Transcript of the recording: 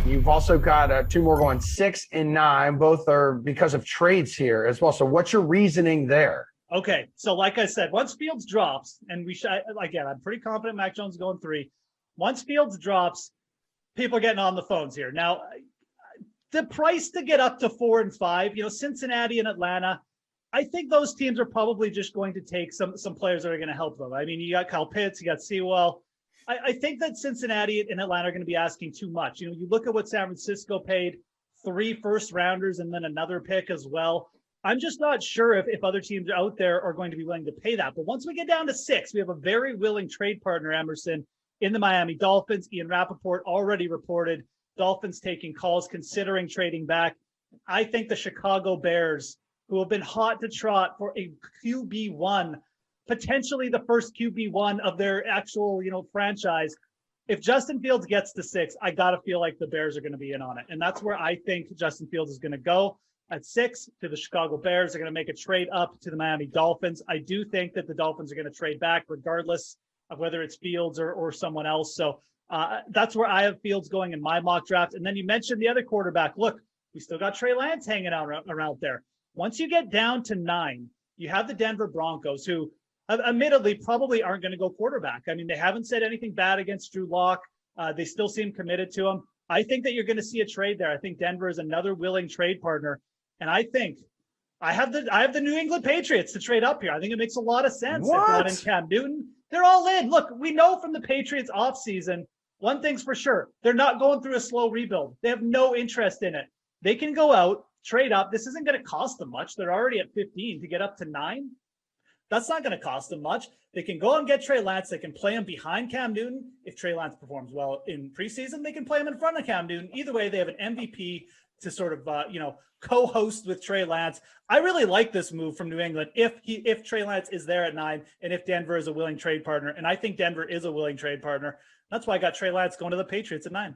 You've also got two more going 6 and 9. Both are because of trades here as well. So what's your reasoning there? Okay, so like I said, once Fields drops, and again, I'm pretty confident Mac Jones is going 3. Once Fields drops, people are getting on the phones here. Now, the price to get up to 4 and 5, Cincinnati and Atlanta, I think those teams are probably just going to take some players that are going to help them. I mean, you got Kyle Pitts, you got Sewell. I think that Cincinnati and Atlanta are going to be asking too much. You look at what San Francisco paid, 3 first-rounders and then another pick as well. I'm just not sure if other teams out there are going to be willing to pay that. But once we get down to 6, we have a very willing trade partner, Emerson, in the Miami Dolphins. Ian Rappaport already reported Dolphins taking calls, considering trading back. I think the Chicago Bears, who have been hot to trot for a QB1, potentially the first QB1 of their actual, franchise. If Justin Fields gets to 6, I got to feel like the Bears are going to be in on it. And that's where I think Justin Fields is going to go. At 6 to the Chicago Bears. They're going to make a trade up to the Miami Dolphins. I do think that the Dolphins are going to trade back regardless of whether it's Fields or someone else. So that's where I have Fields going in my mock draft. And then you mentioned the other quarterback. Look, we still got Trey Lance hanging out around there. Once you get down to 9, you have the Denver Broncos, who admittedly probably aren't going to go quarterback. I mean, they haven't said anything bad against Drew Lock. They still seem committed to him. I think that you're going to see a trade there. I think Denver is another willing trade partner. And I think I have the New England Patriots to trade up here. I think it makes a lot of sense. What? If not in Cam Newton, they're all in. Look, we know from the Patriots offseason, one thing's for sure. They're not going through a slow rebuild. They have no interest in it. They can go out, trade up. This isn't going to cost them much. They're already at 15 to get up to 9. That's not going to cost them much. They can go and get Trey Lance. They can play him behind Cam Newton. If Trey Lance performs well in preseason, they can play him in front of Cam Newton. Either way, they have an MVP to sort of, co-host with Trey Lance. I really like this move from New England if Trey Lance is there at 9 and if Denver is a willing trade partner. And I think Denver is a willing trade partner. That's why I got Trey Lance going to the Patriots at 9.